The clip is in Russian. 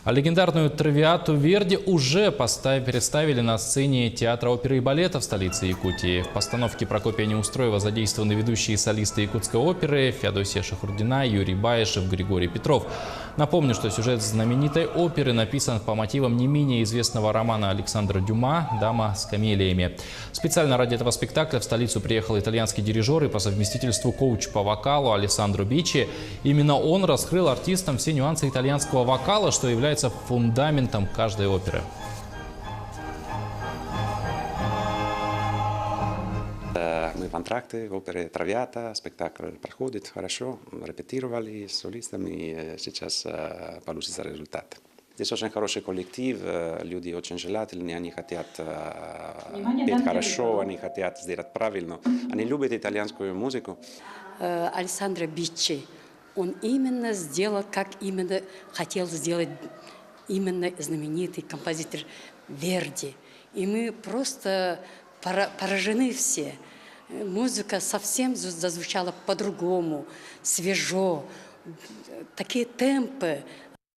А легендарную «Травиату» Верди уже представили на сцене Театра оперы и балета в столице Якутии. В постановке Прокопия Неустроева задействованы ведущие солисты Якутской оперы Феодосия Шахурдина, Юрий Баишев, Григорий Петров. Напомню, что сюжет знаменитой оперы написан по мотивам не менее известного романа Александра Дюма «Дама с камелиями». Специально ради этого спектакля в столицу приехал итальянский дирижер и по совместительству коуч по вокалу Алессандро Бичи. Именно он раскрыл артистам все нюансы итальянского вокала, что является фундаментом каждой оперы. Мы в антракте в опере «Травиата», спектакль проходит хорошо, репетировали с солистами, и сейчас получится результат. Здесь очень хороший коллектив, люди очень желательные, они хотят петь хорошо, они хотят сделать правильно, они любят итальянскую музыку. Алессандро Бичи, он именно сделал, как именно хотел сделать именно знаменитый композитор Верди. И мы просто поражены все. Музыка совсем зазвучала по-другому, свежо. Такие темпы